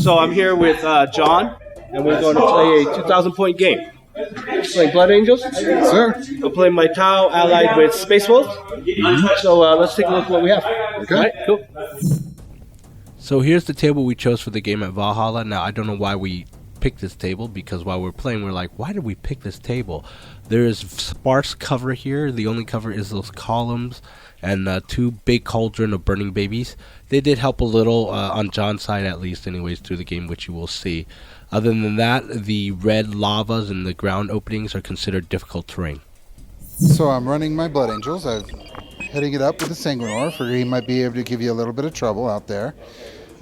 So I'm here with John, and we're going to play a 2,000-point game. Playing Blood Angels? Sure. I'm playing my Tau allied with Space Wolves. So let's take a look at what we have. Okay. All right, cool. So here's the table we chose for the game at Valhalla. Now, I don't know why we picked this table, because while we're playing, we're like, why did we pick this table? There is sparse cover here. The only cover is those columns and two big cauldron of burning babies. They did help a little, on John's side at least, anyways, through the game, which you will see. Other than that, the red lavas and the ground openings are considered difficult terrain. So I'm running my Blood Angels. I'm heading it up with the Sanguinor, for he might be able to give you a little bit of trouble out there.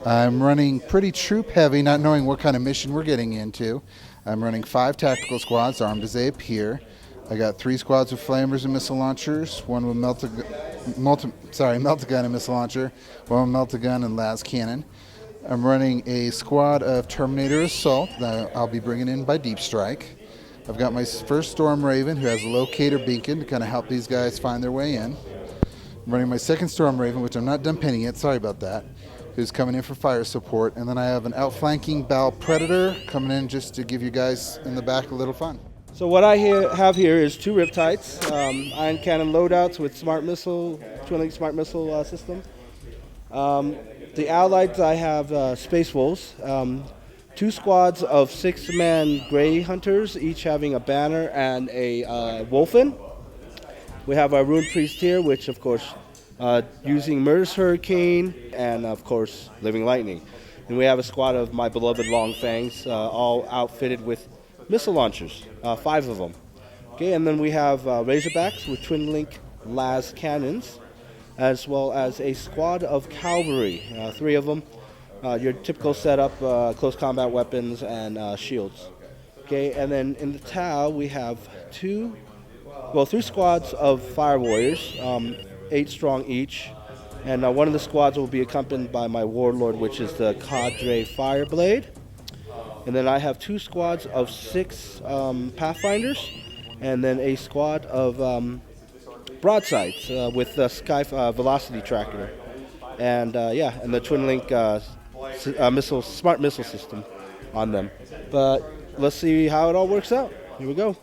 I'm running pretty troop heavy, not knowing what kind of mission we're getting into. I'm running 5 tactical squads armed as they appear. I got 3 squads of flamers and missile launchers, one with melt-a-gun and missile launcher, one with melt-a-gun and las cannon. I'm running a squad of Terminator Assault that I'll be bringing in by Deep Strike. I've got my first Storm Raven, who has a locator beacon to kind of help these guys find their way in. I'm running my second Storm Raven, which I'm not done pinning yet, sorry about that, who's coming in for fire support. And then I have an outflanking Bal Predator coming in just to give you guys in the back a little fun. So what I have here is 2 Riptides, ion cannon loadouts with smart missile, twin-link smart missile system. The allies, I have Space Wolves, 2 squads of 6-man Grey Hunters, each having a banner and a Wolfen. We have our Rune Priest here, which of course using Murderous Hurricane and of course Living Lightning. And we have a squad of my beloved Long Fangs, all outfitted with missile launchers, 5 of them. Okay, and then we have Razorbacks with twin-link las cannons, as well as a squad of cavalry, 3 of them. Your typical setup, close combat weapons and shields. Okay, and then in the Tau we have 3 squads of fire warriors, 8 strong each, and one of the squads will be accompanied by my warlord, which is the Cadre Fireblade. And then I have 2 squads of 6 Pathfinders, and then a squad of broadsides with the Sky Velocity Tracker, and and the twin-link smart missile system on them. But let's see how it all works out. Here we go.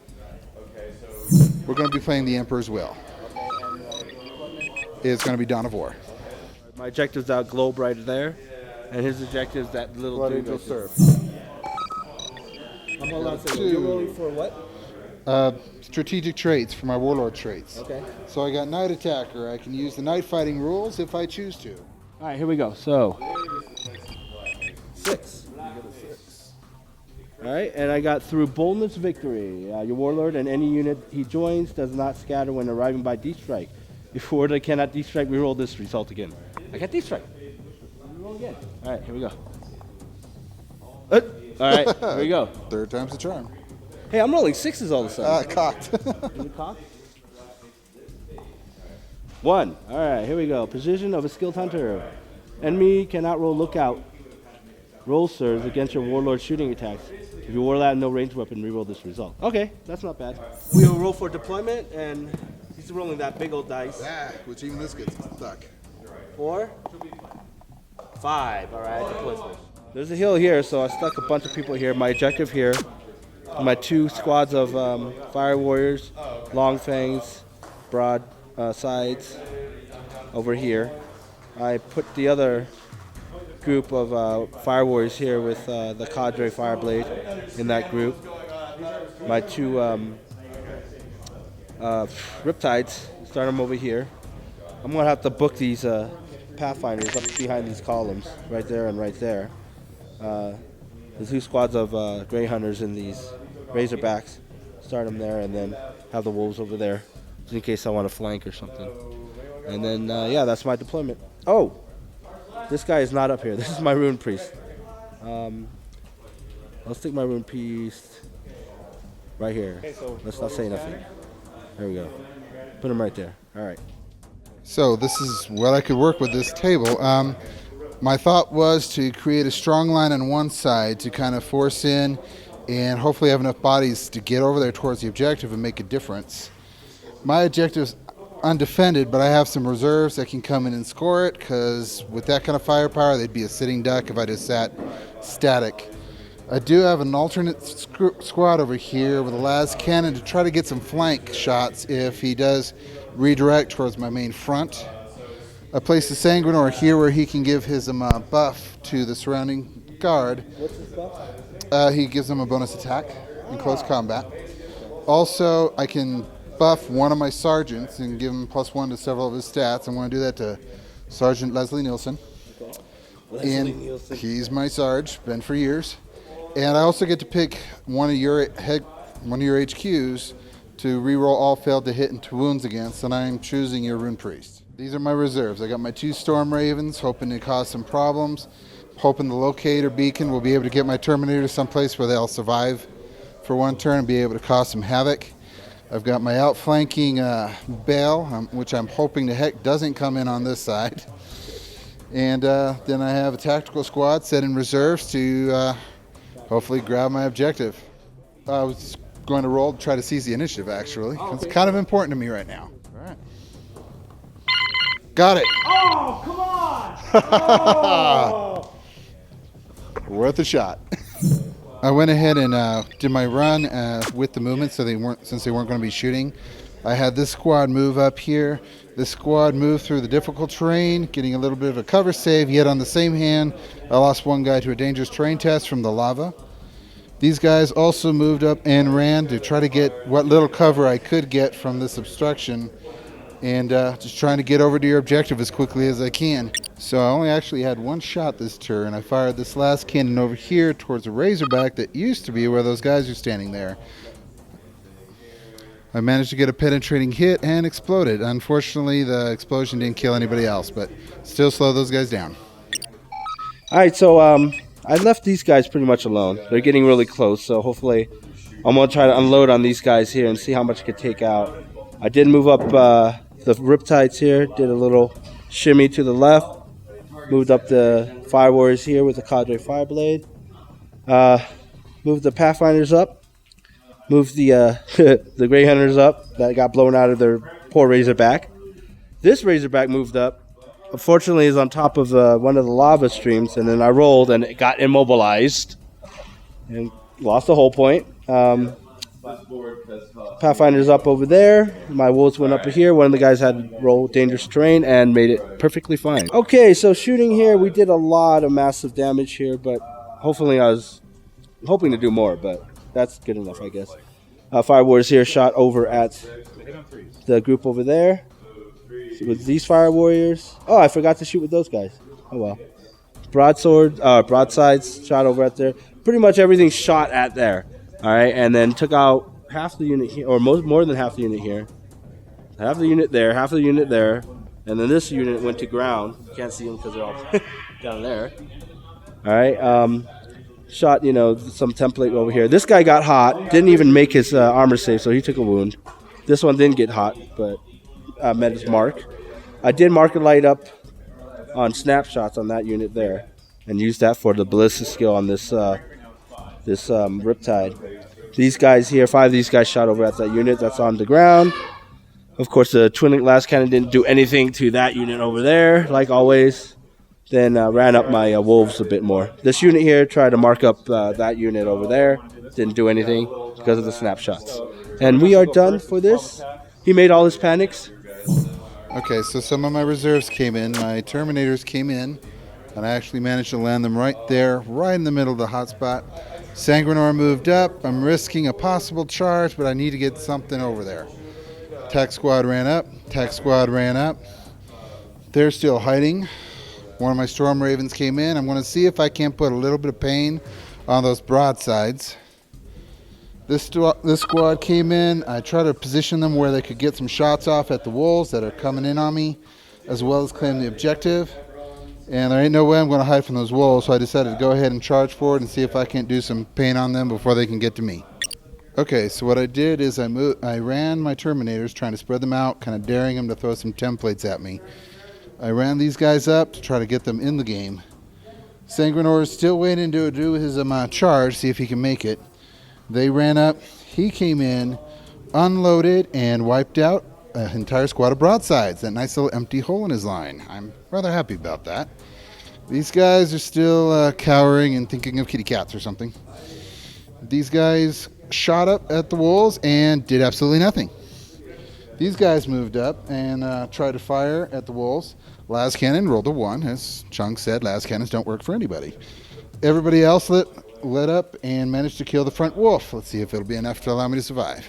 We're going to be playing the Emperor's Will. It's going to be Dawn of War. My objective's that globe right there, and his objective's that little Blood dude Angel right there. serve. Hold on a second. You're rolling for what? Strategic traits for my warlord traits. Okay. So I got Knight Attacker. I can use the Knight Fighting rules if I choose to. All right, here we go. So 6. All right, and I got through Boldness Victory. Your warlord and any unit he joins does not scatter when arriving by deep strike. Before they cannot deep strike, we roll this result again. I got deep strike. We roll again. All right, here we go. All right, here we go. 3rd time's the charm. Hey, I'm rolling 6s all of a sudden. Cocked. Is it cocked? 1. All right, here we go. Precision of a skilled hunter. Enemy cannot roll lookout. Roll serves against your warlord's shooting attacks. If your warlord has no ranged weapon, reroll this result. Okay, that's not bad. We'll roll for deployment, and he's rolling that big old dice. Which even this gets stuck. 4, 5. All right, deployment. There's a hill here, so I stuck a bunch of people here. My objective here, my 2 squads of fire warriors, long fangs, broad sides over here. I put the other group of fire warriors here with the Cadre Fireblade in that group. My 2 Riptides, start them over here. I'm going to have to book these Pathfinders up behind these columns, right there and right there. The 2 squads of Grey Hunters in these Razorbacks, start them there, and then have the Wolves over there, just in case I want to flank or something. And then, that's my deployment. Oh! This guy is not up here. This is my Rune Priest. Let's take my Rune Priest right here. Let's not say nothing. There we go. Put him right there. All right. So this is what I could work with this table. My thought was to create a strong line on one side to kind of force in and hopefully have enough bodies to get over there towards the objective and make a difference. My objective's undefended, but I have some reserves that can come in and score it, because with that kind of firepower, they'd be a sitting duck if I just sat static. I do have an alternate squad over here with the last cannon to try to get some flank shots if he does redirect towards my main front. I placed the Sanguinor here where he can give his buff to the surrounding guard. What's his buff? He gives them a bonus attack in close combat. Also, I can buff one of my sergeants and give him +1 to several of his stats. I'm going to do that to Sergeant Leslie Nielsen. Okay. He's my Sarge, been for years. And I also get to pick one of your HQs to reroll all failed to hit and to wounds against, and I'm choosing your Rune Priest. These are my reserves. I got my 2 Storm Ravens, hoping to cause some problems, hoping the locator beacon will be able to get my Terminator someplace where they'll survive for one turn and be able to cause some havoc. I've got my outflanking Bale, which I'm hoping the heck doesn't come in on this side. And then I have a tactical squad set in reserves to hopefully grab my objective. I was going to roll to try to seize the initiative, actually. It's kind of important to me right now. All right. Got it. Oh, come on! Oh. Worth a shot. I went ahead and did my run with the movement, since they weren't going to be shooting. I had this squad move up here. This squad moved through the difficult terrain, getting a little bit of a cover save. Yet on the same hand, I lost one guy to a dangerous terrain test from the lava. These guys also moved up and ran to try to get what little cover I could get from this obstruction, and just trying to get over to your objective as quickly as I can. So I only actually had one shot this turn. I fired this last cannon over here towards a Razorback that used to be where those guys are standing there. I managed to get a penetrating hit and exploded. Unfortunately, the explosion didn't kill anybody else, but still slow those guys down. All right, so I left these guys pretty much alone. They're getting really close, so hopefully I'm going to try to unload on these guys here and see how much I could take out. I did move up the Riptides here, did a little shimmy to the left, moved up the Fire Warriors here with the Cadre Fireblade, moved the Pathfinders up, moved the the Grey Hunters up that got blown out of their poor Razorback. This Razorback moved up. Unfortunately, is on top of one of the lava streams, and then I rolled and it got immobilized and lost the whole point. Pathfinder's up over there. My wolves went up here. One of the guys had to roll dangerous terrain and made it perfectly fine. Okay, so shooting here, we did a lot of massive damage here, but hopefully I was hoping to do more, but that's good enough, I guess. Fire Warriors here shot over at the group over there with these Fire Warriors. Oh, I forgot to shoot with those guys. Oh, well. Broadsides shot over at there. Pretty much everything shot at there. All right, and then took out half the unit here, or more than half the unit here. Half the unit there, half the unit there. And then this unit went to ground. You can't see them because they're all down there. All right, shot, some template over here. This guy got hot, didn't even make his armor save, so he took a wound. This one didn't get hot, but met his mark. I did mark a light up on snapshots on that unit there, and used that for the ballistic skill on this Riptide. These guys here, 5 of these guys shot over at that unit that's on the ground. Of course, the twin-link last cannon didn't do anything to that unit over there, like always. Then ran up my wolves a bit more. This unit here tried to mark up that unit over there. Didn't do anything because of the snapshots. And we are done for this. He made all his panics. Okay, so some of my reserves came in. My Terminators came in, and I actually managed to land them right there, right in the middle of the hotspot. Sanguinor moved up. I'm risking a possible charge, but I need to get something over there. Tech squad ran up. Tech squad ran up. They're still hiding. One of my Storm Ravens came in. I'm going to see if I can't put a little bit of pain on those broadsides. This squad came in. I tried to position them where they could get some shots off at the wolves that are coming in on me, as well as claim the objective. And there ain't no way I'm going to hide from those wolves, so I decided to go ahead and charge forward and see if I can't do some pain on them before they can get to me. Okay, so what I did is I ran my Terminators, trying to spread them out, kind of daring them to throw some templates at me. I ran these guys up to try to get them in the game. Sanguinor is still waiting to do his charge, see if he can make it. They ran up, he came in, unloaded, and wiped out an entire squad of broadsides. That nice little empty hole in his line. I'm rather happy about that. These guys are still cowering and thinking of kitty cats or something. These guys shot up at the wolves and did absolutely nothing. These guys moved up and tried to fire at the wolves. Las cannon rolled a 1. As Chung said, las cannons don't work for anybody. Everybody else lit up and managed to kill the front wolf. Let's see if it'll be enough to allow me to survive.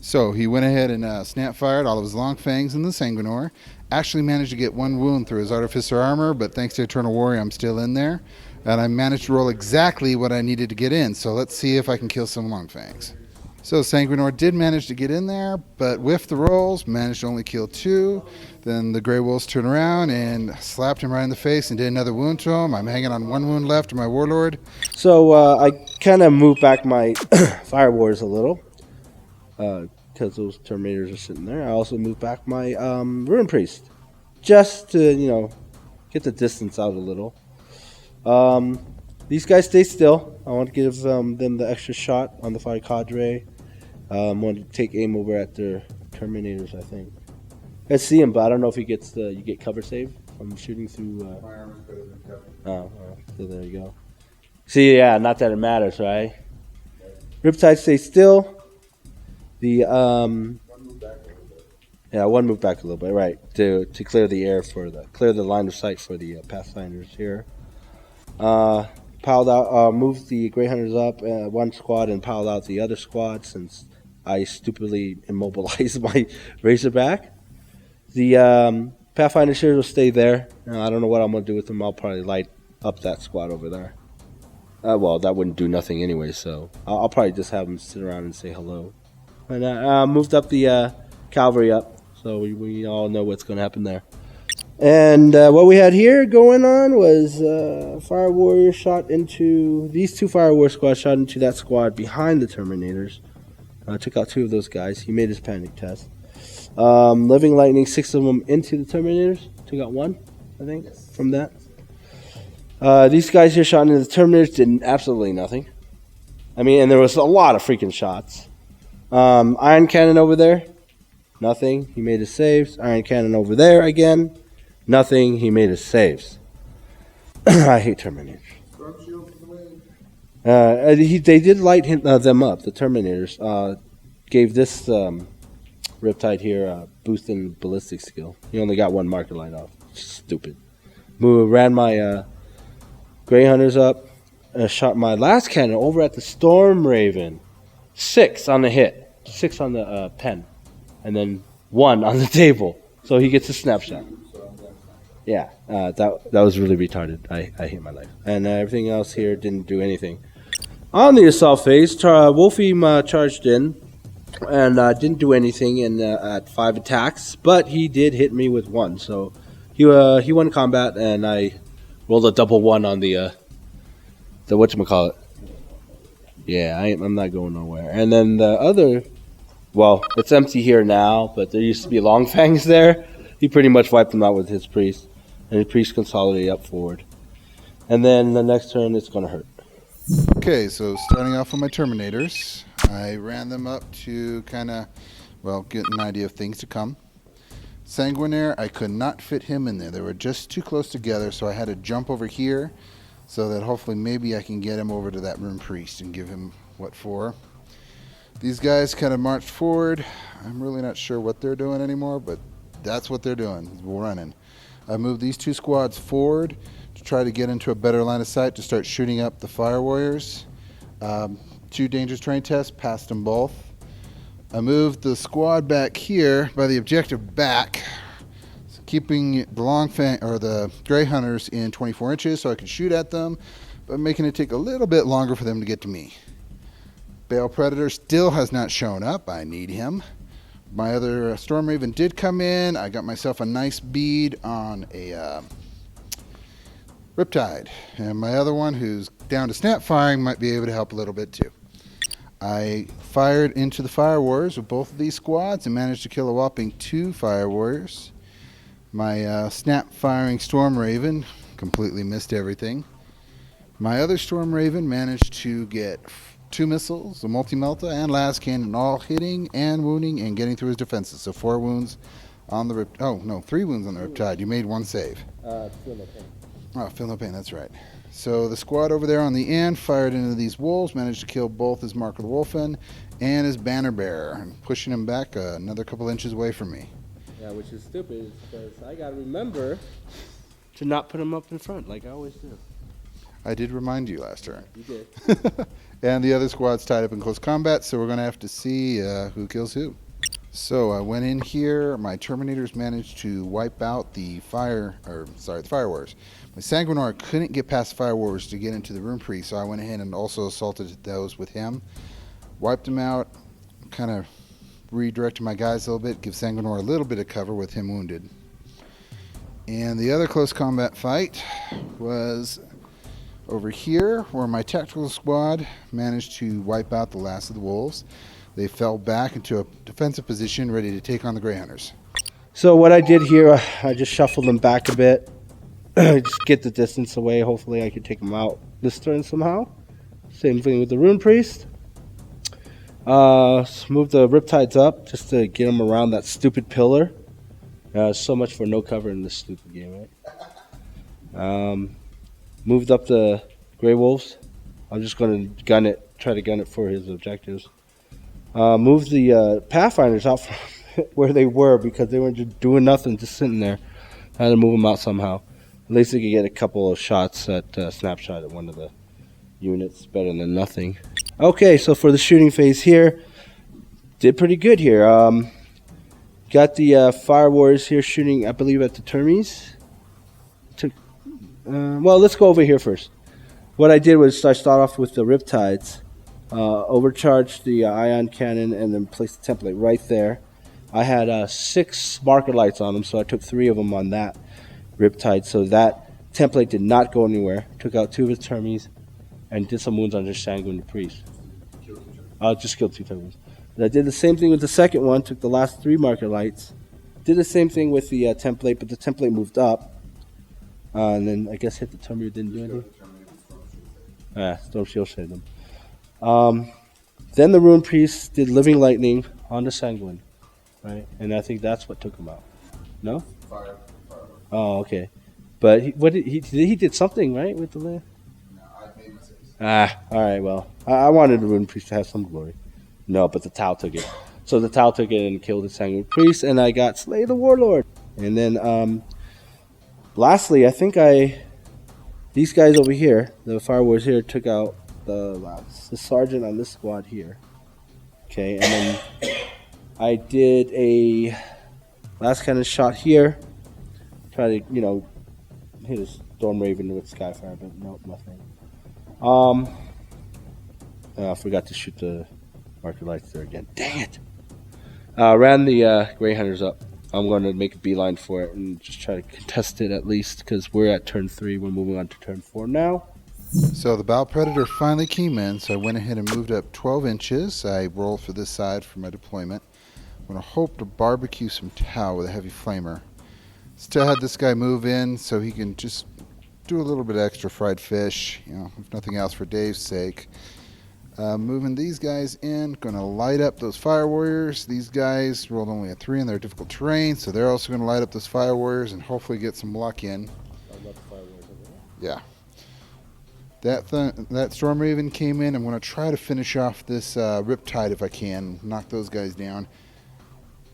So he went ahead and snap fired all of his long fangs in the Sanguinor. Actually managed to get 1 wound through his Artificer armor, but thanks to Eternal Warrior, I'm still in there. And I managed to roll exactly what I needed to get in. So let's see if I can kill some long fangs. So Sanguinor did manage to get in there, but with the rolls, managed to only kill 2. Then the Grey Wolves turned around and slapped him right in the face and did another wound to him. I'm hanging on 1 wound left to my Warlord. So I kind of moved back my Fire Wars a little because those Terminators are sitting there. I also moved back my Ruin Priest just to, get the distance out a little. These guys stay still. I want to give them the extra shot on the Fire Cadre. I want to take aim over at their Terminators, I think. I see him, but I don't know if he gets you get cover save from shooting through. My armor's better than cover. So there you go. See, yeah, not that it matters, right? Riptide stays still. The one move back a little bit, right? To clear the air clear the line of sight for the Pathfinders here. Piled out, moved the Grey Hunters up 1 squad and piled out the other squad since I stupidly immobilized my Razorback. The Pathfinders here will stay there. I don't know what I'm going to do with them. I'll probably light up that squad over there. Well, that wouldn't do nothing anyway, so I'll probably just have them sit around and say hello. And I moved up the cavalry up, so we all know what's going to happen there. And what we had here going on was Fire Warrior shot into... These 2 Fire Warrior squads shot into that squad behind the Terminators. Took out 2 of those guys. He made his panic test. Living Lightning, 6 of them into the Terminators. Took out 1, I think, from that. These guys here shot into the Terminators, did absolutely nothing. I mean, and there was a lot of freaking shots. Iron Cannon over there, nothing. He made his saves. Iron Cannon over there again, nothing. He made his saves. I hate Terminators. They did light them up. The Terminators gave this Riptide here a boost in ballistic skill. He only got 1 marker light off. Stupid. Ran my Grey Hunters up. Shot my last cannon over at the Storm Raven. 6 on the hit. 6 on the pen. And then 1 on the table. So he gets a snapshot. Yeah, that was really retarded. I hate my life. And everything else here didn't do anything. On the assault phase, Wolfie charged in and didn't do anything at 5 attacks, but he did hit me with 1. So he won combat, and I rolled a double 1 on the whatchamacallit. Yeah, I'm not going nowhere. And then the other, well, it's empty here now, but there used to be long fangs there. He pretty much wiped them out with his priest, and his priest consolidated up forward. And then the next turn, it's going to hurt. Okay, so starting off with my Terminators, I ran them up to kind of, get an idea of things to come. Sanguinaire, I could not fit him in there. They were just too close together, so I had to jump over here so that hopefully maybe I can get him over to that Rune Priest and give him what for. These guys kind of marched forward. I'm really not sure what they're doing anymore, but that's what they're doing, running. I moved these 2 squads forward to try to get into a better line of sight to start shooting up the Fire Warriors. 2 dangerous terrain tests, passed them both. I moved the squad back here by the objective back, keeping the Grey Hunters in 24 inches so I could shoot at them, but making it take a little bit longer for them to get to me. Bale Predator still has not shown up. I need him. My other Storm Raven did come in. I got myself a nice bead on a Riptide. And my other one, who's down to snap firing, might be able to help a little bit too. I fired into the Fire Warriors with both of these squads and managed to kill a whopping 2 Fire Warriors. My snap firing Storm Raven completely missed everything. My other Storm Raven managed to get 2 missiles, a multi-melta, and las cannon, all hitting and wounding and getting through his defenses. So 4 wounds on the 3 wounds on the Riptide. You made 1 save. Oh, feel no pain, that's right. So the squad over there on the end fired into these wolves, managed to kill both his Mark Wolfen and his banner bearer, and pushing him back another couple inches away from me. Yeah, which is stupid because I got to remember to not put him up in front like I always do. I did remind you last turn. You did. And the other squad's tied up in close combat, so we're going to have to see who kills who. So I went in here. My Terminators managed to wipe out the Fire Warriors. My Sanguinor couldn't get past the Fire Warriors to get into the Rune Priest, so I went ahead and also assaulted those with him. Wiped him out, kind of redirected my guys a little bit, give Sanguinor a little bit of cover with him wounded. And the other close combat fight was over here, where my tactical squad managed to wipe out the last of the wolves. They fell back into a defensive position, ready to take on the Grey Hunters. So what I did here, I just shuffled them back a bit. Just get the distance away. Hopefully I could take them out this turn somehow. Same thing with the Rune Priest. Move the Riptides up just to get them around that stupid pillar. So much for no cover in this stupid game, right? Moved up the Grey Wolves. I'm just going to try to gun it for his objectives. Moved the Pathfinders out from where they were because they were just doing nothing, just sitting there. I had to move them out somehow. At least they could get a couple of shots at snapshot at one of the units. Better than nothing. Okay, so for the shooting phase here, did pretty good here. Got the Fire Warriors here shooting, I believe, at the Termes. Well, let's go over here first. What I did was I start off with the Riptides, overcharged the ion cannon, and then placed the template right there. I had 6 marker lights on them, so I took 3 of them on that Riptide. So that template did not go anywhere. Took out 2 of his Termes and did some wounds on his Sanguine the Priest. Just killed 2 Termes. I did the same thing with the second one. Took the last 3 marker lights. Did the same thing with the template, but the template moved up. And then I guess hit the Terminator, didn't do anything. Storm Shield saved them. Then the Rune Priest did Living Lightning on the Sanguine, right? And I think that's what took him out. No? Fire. Oh, okay. But he did something, right, with the land? No, I made mistakes. All right, well. I wanted the Rune Priest to have some glory. No, but the Tau took it. So the Tau took it and killed the Sanguine Priest, and I got Slay the Warlord. And then, lastly, I think these guys over here, the Fire Warriors here, took out the sergeant on this squad here. Okay, and then I did a last cannon shot here. Try to, hit a Storm Raven with Skyfire, but nope, nothing. I forgot to shoot the marker lights there again. Dang it! Ran the Grey Hunters up. I'm going to make a beeline for it and just try to contest it at least because we're at turn 3. We're moving on to turn 4 now. So the Bow Predator finally came in, so I went ahead and moved up 12 inches. I rolled for this side for my deployment. I'm going to hope to barbecue some Tau with a heavy flamer. Still had this guy move in so he can just do a little bit of extra fried fish, if nothing else for Dave's sake. Moving these guys in, going to light up those Fire Warriors. These guys rolled only a 3 in their difficult terrain, so they're also going to light up those Fire Warriors and hopefully get some luck in. Yeah. That Storm Raven came in. I'm going to try to finish off this Riptide if I can, knock those guys down.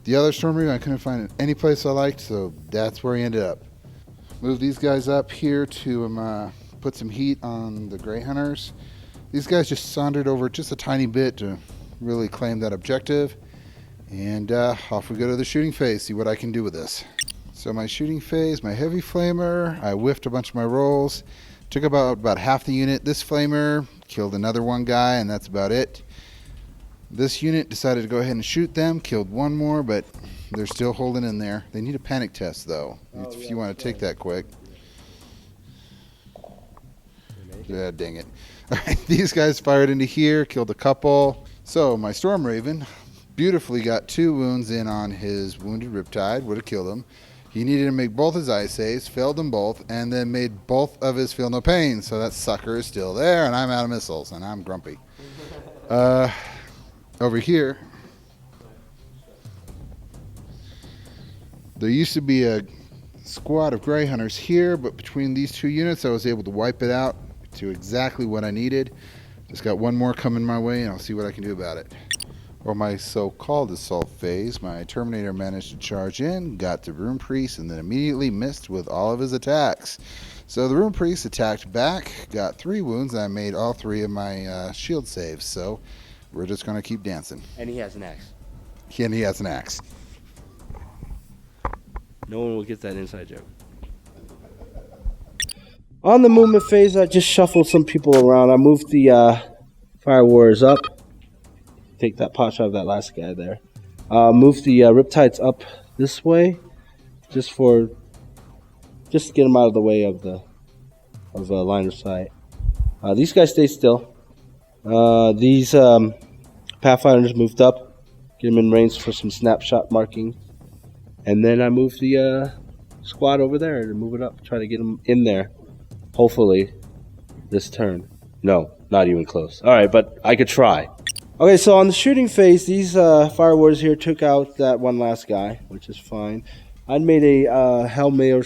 The other Storm Raven I couldn't find any place I liked, so that's where he ended up. Move these guys up here to put some heat on the Grey Hunters. These guys just sauntered over just a tiny bit to really claim that objective. And off we go to the shooting phase, see what I can do with this. So my shooting phase, my heavy flamer, I whiffed a bunch of my rolls. Took about half the unit. This flamer killed another one guy, and that's about it. This unit decided to go ahead and shoot them, killed one more, but they're still holding in there. They need a panic test, though, if you want to take that quick. Yeah, dang it. All right, these guys fired into here, killed a couple. So my Storm Raven beautifully got 2 wounds in on his wounded Riptide, would have killed him. He needed to make both his eye saves, failed them both, and then made both of his Feel No Pain. So that sucker is still there, and I'm out of missiles, and I'm grumpy. Over here, there used to be a squad of Grey Hunters here, but between these two units I was able to wipe it out to exactly what I needed. Just got one more coming my way, and I'll see what I can do about it. Or my so-called assault phase, my Terminator managed to charge in, got the Rune Priest, and then immediately missed with all of his attacks. So the Rune Priest attacked back, got 3 wounds, and I made all 3 of my shield saves. So we're just going to keep dancing. And he has an axe. And he has an axe. No one will get that inside joke. On the movement phase, I just shuffled some people around. I moved the Fire Warriors up. Take that pot shot of that last guy there. Move the Riptides up this way, just to get them out of the way of the line of sight. These guys stay still. These Pathfinders moved up, get them in range for some snapshot marking, and then I moved the squad over there to move it up, try to get them in there. Hopefully, this turn. No, not even close. All right, but I could try. Okay, so on the shooting phase, these Fire Warriors here took out that one last guy, which is fine. I made a Hail Mary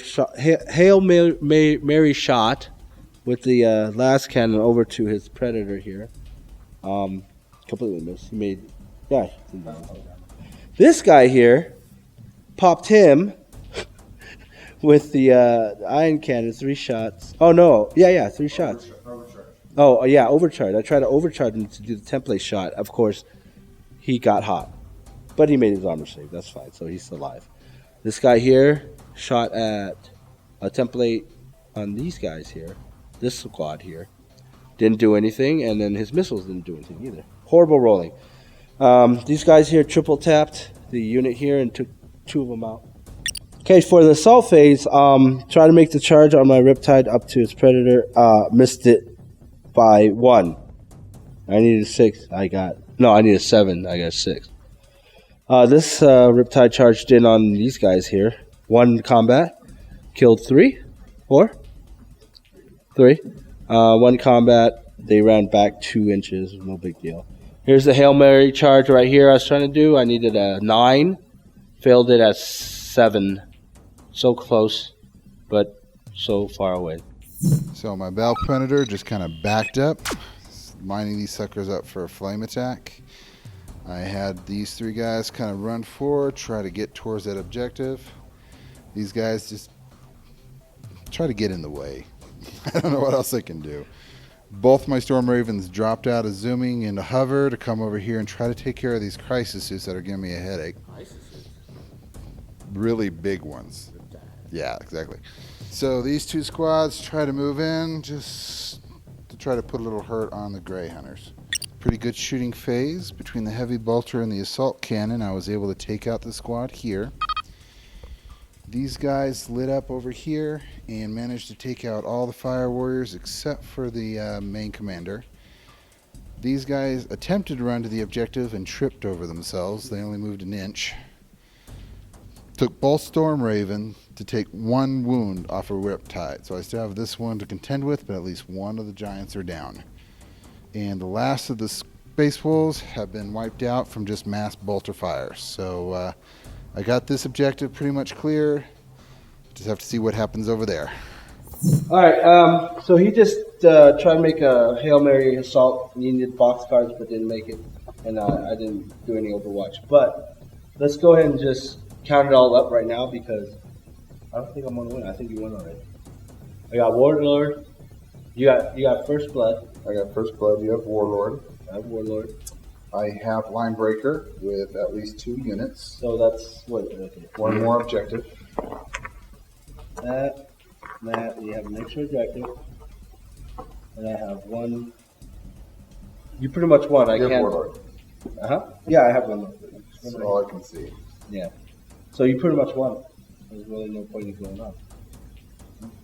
shot with the last cannon over to his Predator here. Completely missed. He made... Yeah. This guy here popped him with the iron cannon, 3 shots. Oh, no. Yeah, 3 shots. Oh, yeah, overcharge. I tried to overcharge him to do the template shot. Of course, he got hot. But he made his armor save. That's fine. So he's alive. This guy here shot at a template on these guys here. This squad here. Didn't do anything. And then his missiles didn't do anything either. Horrible rolling. These guys here triple tapped the unit here and took 2 of them out. Okay, for the assault phase, try to make the charge on my Riptide up to its Predator. Missed it by 1. I needed 6. I needed 7. I got 6. This Riptide charged in on these guys here. 1 combat. Killed 3. 4. 3. 1 combat. They ran back 2 inches. No big deal. Here's the Hail Mary charge right here I was trying to do. I needed a 9. Failed it at 7. So close, but so far away. So my Bell Predator just kind of backed up, lining these suckers up for a flame attack. I had these 3 guys kind of run forward, try to get towards that objective. These guys just try to get in the way. I don't know what else I can do. Both my Storm Ravens dropped out of zooming into hover to come over here and try to take care of these crisis suits that are giving me a headache. Really big ones. Yeah, exactly. So these 2 squads try to move in just to try to put a little hurt on the Grey Hunters. Pretty good shooting phase between the heavy bolter and the assault cannon. I was able to take out the squad here. These guys lit up over here and managed to take out all the Fire Warriors except for the main commander. These guys attempted to run to the objective and tripped over themselves. They only moved an inch. Took both Storm Raven to take 1 wound off a Riptide. So I still have this one to contend with, but at least 1 of the giants are down. And the last of the Space Wolves have been wiped out from just mass bolter fire. So I got this objective pretty much clear. Just have to see what happens over there. Alright, so he just tried to make a Hail Mary assault. He needed box cards, but didn't make it. And I didn't do any Overwatch. But let's go ahead and just count it all up right now because I don't think I'm going to win. I think you won already. I got Warlord. You got First Blood. I got First Blood. You have Warlord. I have Warlord. I have Linebreaker with at least 2 units. So that's what? Okay. 1 more objective. That. You have an extra objective. And I have 1. You pretty much won. I can't. Warlord. Yeah, I have 1. That's all I can see. Yeah. So you pretty much won. There's really no point in going on.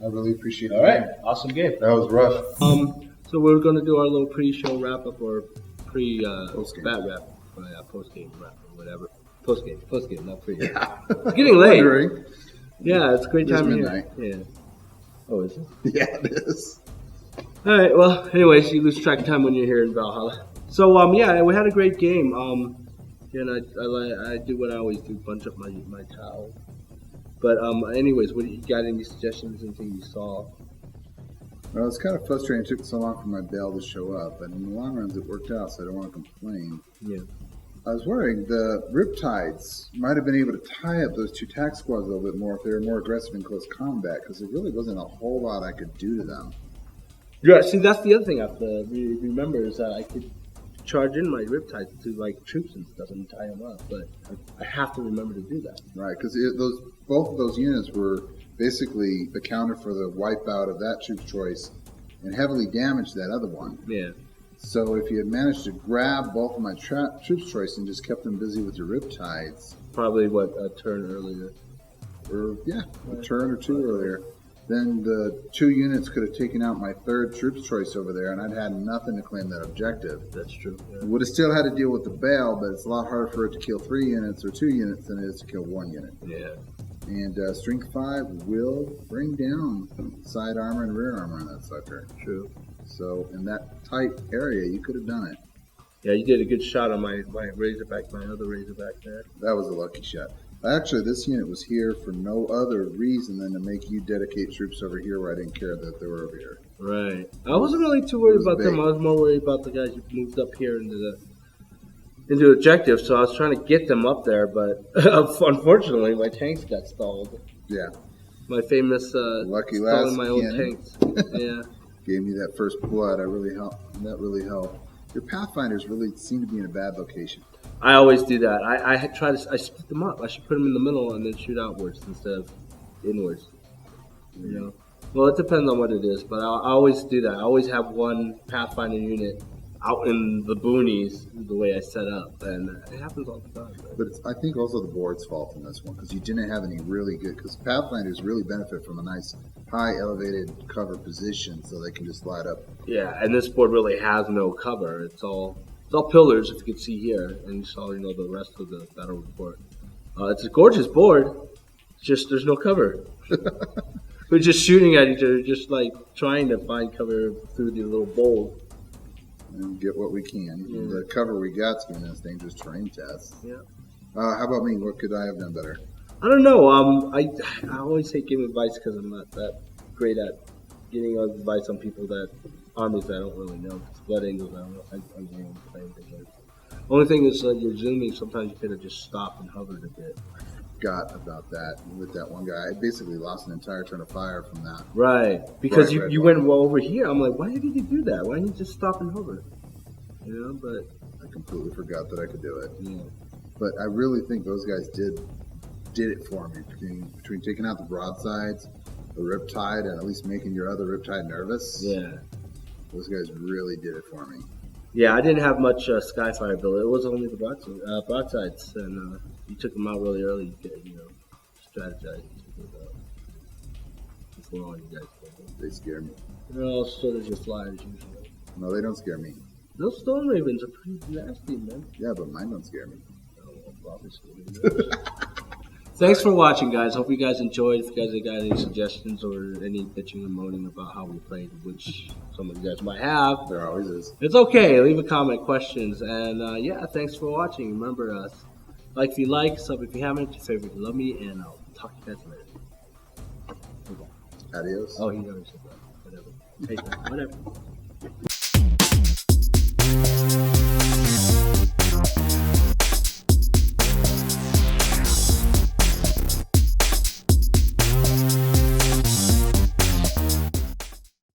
I really appreciate it. All right, awesome game. That was rough. So we're gonna do our little pre-show wrap up or bat wrap, post game wrap or whatever. Post game, not pre. Yeah. It's getting late. Yeah, it's a great time of year. Yeah. Oh, is it? Yeah, it is. All right. Well, anyways, you lose track of time when you're here in Valhalla. So yeah, we had a great game. And I do what I always do: bunch up my towel, But anyways, what you got? Any suggestions? Anything you saw? Well, it's kind of frustrating. It took so long for my bail to show up, but in the long run, it worked out, so I don't want to complain. Yeah. I was worrying the Riptides might have been able to tie up those two tack squads a little bit more if they were more aggressive in close combat, because there really wasn't a whole lot I could do to them. Yeah. See, that's the other thing I have to remember is that I could charge in my Riptides to like troops and stuff and tie them up, but I have to remember to do that. Right, because both of those units were basically accounted for the wipeout of that troop's choice and heavily damaged that other one. Yeah. So if you had managed to grab both of my troops' choice and just kept them busy with your Riptides, Probably a turn earlier. or a turn or two earlier, then the two units could have taken out my third troops' choice over there, and I'd had nothing to claim that objective. That's true. Yeah. Would have still had to deal with the bail, but it's a lot harder for it to kill 3 units or 2 units than it is to kill 1 unit. Yeah. And Strength 5 will bring down side armor and rear armor on that sucker. True. So in that tight area, you could have done it. Yeah, you did a good shot on my Razorback, my other Razorback there. That was a lucky shot. Actually, this unit was here for no other reason than to make you dedicate troops over here where I didn't care that they were over here. Right. I wasn't really too worried about them. I was more worried about the guys who moved up here into objective, so I was trying to get them up there, but unfortunately my tanks got stalled. Yeah. My famous Lucky last stalling my own cannon. tanks. Yeah. Gave me that first blood. That really helped. Your Pathfinders really seem to be in a bad location. I always do that. I split them up. I should put them in the middle and then shoot outwards instead of inwards. You know. Well, it depends on what it is, but I always do that. I always have one Pathfinder unit out in the boonies the way I set up, and it happens all the time. But I think also the board's fault in this one, because you didn't have any really good, because Pathfinders really benefit from a nice high elevated cover position so they can just slide up. Yeah, and this board really has no cover. It's all pillars, if you can see here, and you saw the rest of the battle report. It's a gorgeous board, just there's no cover. We're just shooting at each other, just like trying to find cover through the little bowl. And get what we can. Yeah. The cover we got's giving us dangerous terrain tests. Yeah. How about me? What could I have done better? I don't know. I always hate giving advice because I'm not that great at getting advice on people armies that I don't really know. It's Blood Angels, I don't really play anything with. Only thing is you're zooming. Sometimes you could have just stopped and hovered a bit. Forgot about that with that one guy. I basically lost an entire turn of fire from that. Right, because Right, you went well over here. I'm like, why did you do that? Why didn't you just stop and hover? You know, but I completely forgot that I could do it. yeah, But I really think those guys did it for me. Between taking out the broadsides, the Riptide, and at least making your other Riptide nervous. yeah, Those guys really did it for me. yeah. I didn't have much Skyfire build. It was only the broadsides, and you took them out really early. You could, strategize. Before all you guys did. They scare me. They're all sort of just flyers usually. No, they don't scare me. Those Storm Ravens are pretty nasty, man. Yeah, but mine don't scare me. Oh, obviously. Thanks for watching, guys. Hope you guys enjoyed. If you guys have got any suggestions or any bitching and moaning about how we played, which some of you guys might have, There always is. it's okay. Leave a comment, questions, and thanks for watching. Remember, like if you like, sub if you haven't, your favorite, you love me, and I'll talk to you guys later. Adios. Oh, he already said that. Whatever. Hey, whatever.